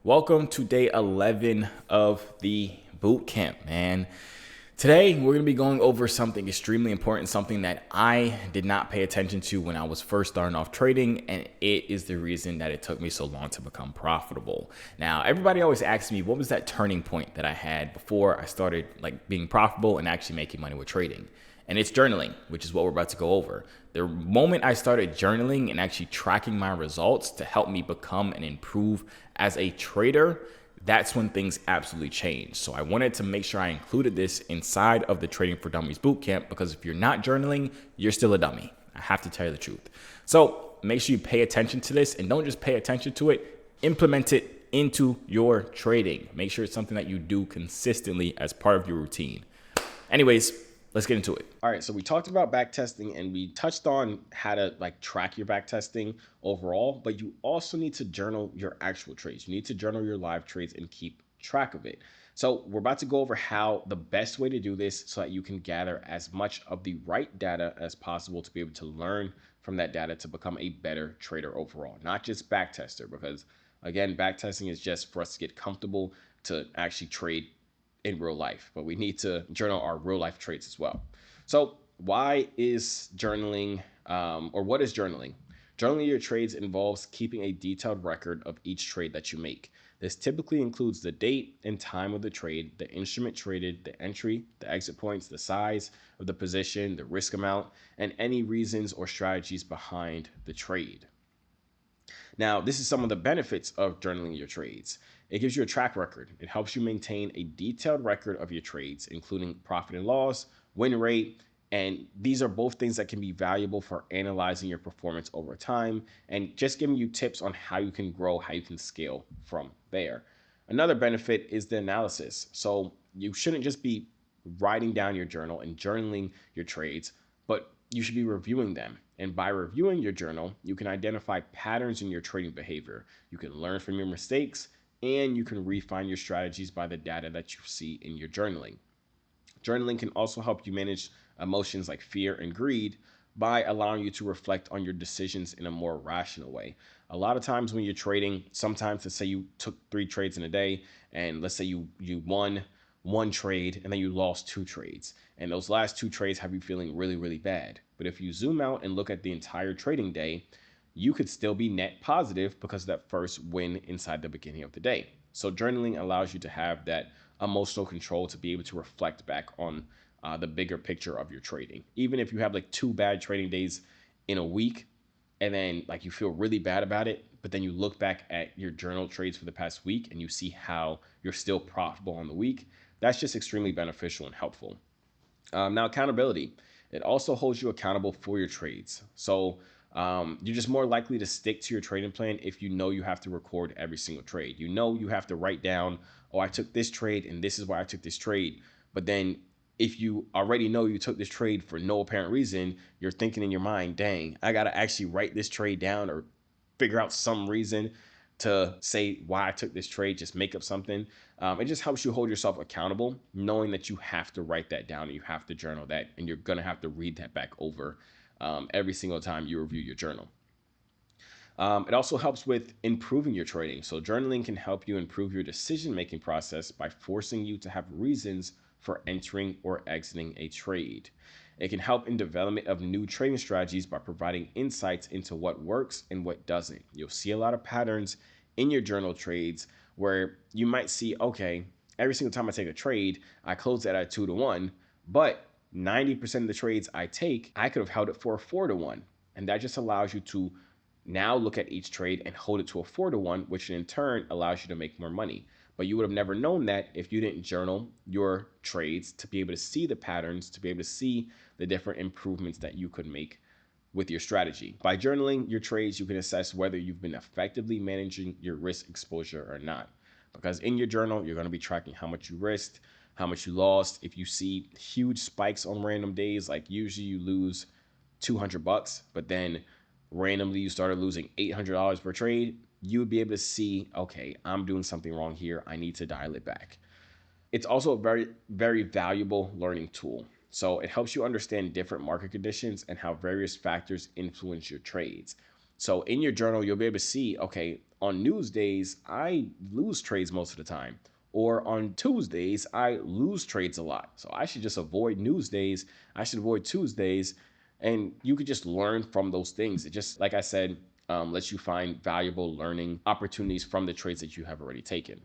Welcome to day 11 of the boot camp, man. Today, we're going to be going over something extremely important, something that I did not pay attention to when I was first starting off trading, and it is the reason that it took me so long to become profitable. Now, everybody always asks me, what was that turning point that I had before I started being profitable and actually making money with trading? And it's journaling, which is what we're about to go over. The moment I started journaling and actually tracking my results to help me become and improve as a trader, that's when things absolutely changed. So I wanted to make sure I included this inside of the Trading for Dummies bootcamp, because if you're not journaling, you're still a dummy. I have to tell you the truth. So make sure you pay attention to this, and don't just pay attention to it, implement it into your trading. Make sure it's something that you do consistently as part of your routine. Anyways, let's get into it. All right, so we talked about back testing, and we touched on how to track your back testing overall, but you also need to journal your actual trades. You need to journal your live trades and keep track of it. So we're about to go over how the best way to do this so that you can gather as much of the right data as possible to be able to learn from that data to become a better trader overall, not just back tester, because again, back testing is just for us to get comfortable to actually trade in real life, but we need to journal our real life trades as well. So why is journaling, or what is journaling? Journaling your trades involves keeping a detailed record of each trade that you make. This typically includes the date and time of the trade, the instrument traded, the entry, the exit points, the size of the position, the risk amount, and any reasons or strategies behind the trade. Now, this is some of the benefits of journaling your trades. It gives you a track record. It helps you maintain a detailed record of your trades, including profit and loss, win rate, and these are both things that can be valuable for analyzing your performance over time and just giving you tips on how you can grow, how you can scale from there. Another benefit is the analysis. So you shouldn't just be writing down your journal and journaling your trades, but you should be reviewing them. And by reviewing your journal, you can identify patterns in your trading behavior. You can learn from your mistakes, and you can refine your strategies by the data that you see in your journaling. Journaling can also help you manage emotions like fear and greed by allowing you to reflect on your decisions in a more rational way. A lot of times when you're trading, sometimes let's say you took 3 trades in a day, and let's say you won one trade and then you lost 2 trades. And those last 2 trades have you feeling really, really bad. But if you zoom out and look at the entire trading day, you could still be net positive because of that first win inside the beginning of the day. So journaling allows you to have that emotional control to be able to reflect back on the bigger picture of your trading. Even if you have 2 bad trading days in a week, and then you feel really bad about it, but then you look back at your journal trades for the past week and you see how you're still profitable on the week, that's just extremely beneficial and helpful. Now, accountability. It also holds you accountable for your trades. So you're just more likely to stick to your trading plan if you know you have to record every single trade. You know you have to write down, oh, I took this trade and this is why I took this trade. But then if you already know you took this trade for no apparent reason, you're thinking in your mind, dang, I got to actually write this trade down or figure out some reason to say why I took this trade, just make up something. It just helps you hold yourself accountable, knowing that you have to write that down and you have to journal that, and you're going to have to read that back over every single time you review your journal. It also helps with improving your trading. So journaling can help you improve your decision-making process by forcing you to have reasons for entering or exiting a trade. It can help in development of new trading strategies by providing insights into what works and what doesn't. You'll see a lot of patterns in your journal trades where you might see, okay, every single time I take a trade, I close that at 2-1, but 90% of the trades I take, I could have held it for a 4-1. And that just allows you to now look at each trade and hold it to a 4-1, which in turn allows you to make more money. But you would have never known that if you didn't journal your trades to be able to see the patterns, to be able to see the different improvements that you could make with your strategy. By journaling your trades, you can assess whether you've been effectively managing your risk exposure or not. Because in your journal, you're going to be tracking how much you risked, how much you lost. If you see huge spikes on random days, like usually you lose $200, but then randomly you started losing $800 per trade, you would be able to see, okay, I'm doing something wrong here. I need to dial it back. It's also a very, very valuable learning tool. So it helps you understand different market conditions and how various factors influence your trades. So in your journal, you'll be able to see, okay, on news days, I lose trades most of the time. Or on Tuesdays, I lose trades a lot. So I should just avoid news days. I should avoid Tuesdays. And you could just learn from those things. It just, like I said, lets you find valuable learning opportunities from the trades that you have already taken.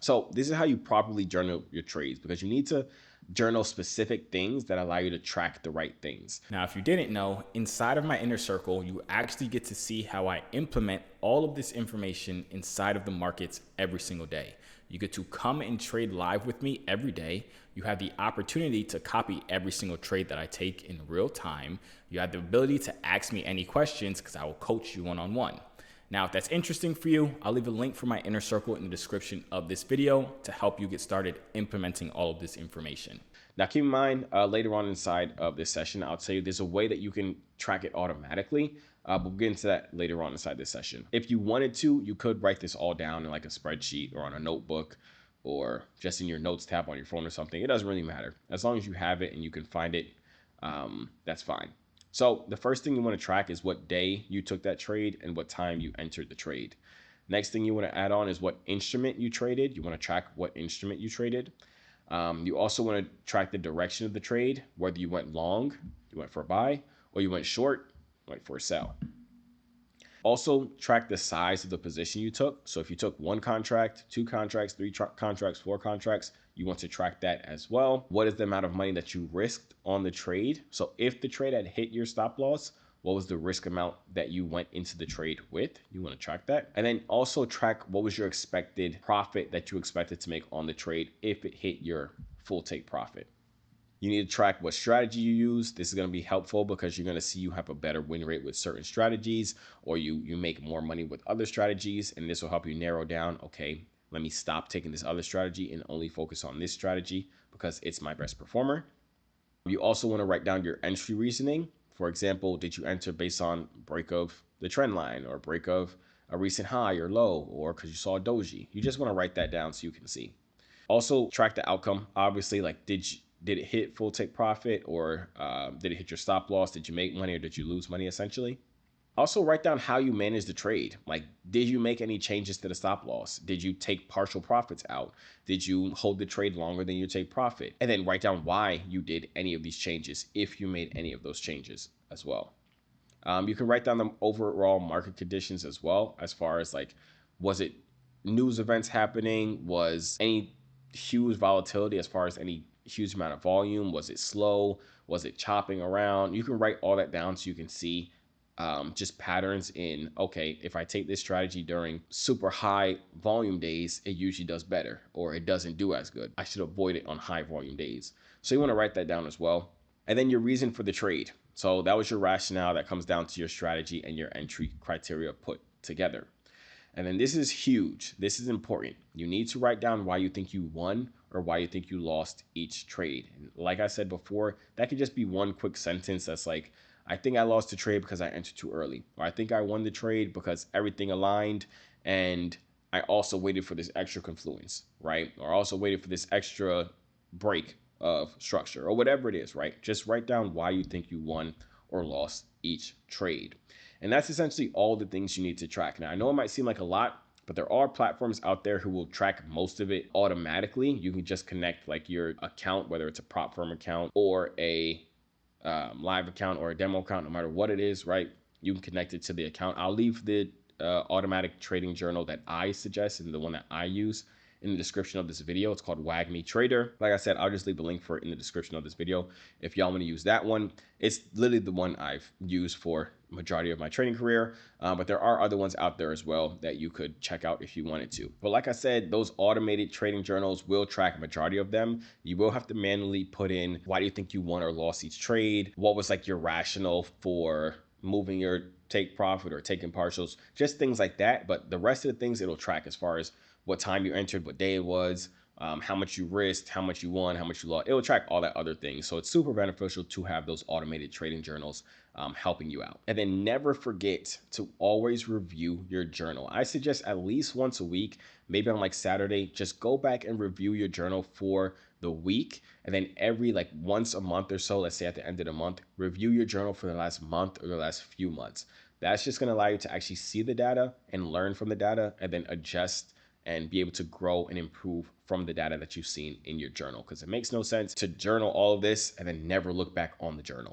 So this is how you properly journal your trades, because you need to journal specific things that allow you to track the right things. Now, if you didn't know, inside of my inner circle, you actually get to see how I implement all of this information inside of the markets every single day. You get to come and trade live with me every day. You have the opportunity to copy every single trade that I take in real time. You have the ability to ask me any questions because I will coach you one-on-one. Now, if that's interesting for you, I'll leave a link for my inner circle in the description of this video to help you get started implementing all of this information. Now, keep in mind, later on inside of this session, I'll tell you there's a way that you can track it automatically, but we'll get into that later on inside this session. If you wanted to, you could write this all down in like a spreadsheet or on a notebook or just in your notes tab on your phone or something. It doesn't really matter. As long as you have it and you can find it, that's fine. So the first thing you want to track is what day you took that trade and what time you entered the trade. Next thing you want to add on is what instrument you traded. You want to track what instrument you traded. You also want to track the direction of the trade, whether you went long, you went for a buy, or you went short, went for a sell. Also track the size of the position you took. So if you took one contract, two contracts, three contracts, four contracts, you want to track that as well. What is the amount of money that you risked on the trade? So if the trade had hit your stop loss, what was the risk amount that you went into the trade with? You want to track that. And then also track what was your expected profit that you expected to make on the trade if it hit your full take profit. You need to track what strategy you use. This is going to be helpful because you're going to see you have a better win rate with certain strategies, or you make more money with other strategies. And this will help you narrow down, okay, let me stop taking this other strategy and only focus on this strategy because it's my best performer. You also want to write down your entry reasoning. For example, did you enter based on break of the trend line or break of a recent high or low, or because you saw a doji? You just want to write that down so you can see. Also track the outcome. Obviously, like did it hit full take profit, or did it hit your stop loss? Did you make money or did you lose money essentially? Also write down how you managed the trade. Like, did you make any changes to the stop loss? Did you take partial profits out? Did you hold the trade longer than your take profit? And then write down why you did any of these changes, if you made any of those changes as well. You can write down the overall market conditions as well, as far as like, was it news events happening? Was any huge volatility as far as any huge amount of volume? Was it slow? Was it chopping around? You can write all that down so you can see just patterns in, okay, if I take this strategy during super high volume days, it usually does better, or it doesn't do as good. I should avoid it on high volume days. So you want to write that down as well. And then your reason for the trade. So that was your rationale that comes down to your strategy and your entry criteria put together. And then this is huge. This is important. You need to write down why you think you won or why you think you lost each trade. And like I said before, that could just be one quick sentence that's like, I think I lost the trade because I entered too early. Or I think I won the trade because everything aligned and I also waited for this extra confluence, right? Or I also waited for this extra break of structure, or whatever it is, right? Just write down why you think you won or lost each trade. And that's essentially all the things you need to track. Now, I know it might seem like a lot, but there are platforms out there who will track most of it automatically. You can just connect like your account, whether it's a prop firm account or a live account or a demo account, no matter what it is, right? You can connect it to the account. I'll leave the automatic trading journal that I suggest and the one that I use in the description of this video. It's called WagMe Trader. Like I said, I'll just leave the link for it in the description of this video if y'all want to use that one. It's literally the one I've used for majority of my trading career, but there are other ones out there as well that you could check out if you wanted to. But like I said, those automated trading journals will track a majority of them. You will have to manually put in, why do you think you won or lost each trade? What was like your rationale for moving your take profit or taking partials? Just things like that. But the rest of the things it'll track, as far as what time you entered, what day it was, how much you risked, how much you won, how much you lost. It will track all that other things. So it's super beneficial to have those automated trading journals helping you out. And then never forget to always review your journal. I suggest at least once a week, maybe on like Saturday, just go back and review your journal for the week. And then every like once a month or so, let's say at the end of the month, review your journal for the last month or the last few months. That's just going to allow you to actually see the data and learn from the data and then adjust and be able to grow and improve from the data that you've seen in your journal. Because it makes no sense to journal all of this and then never look back on the journal.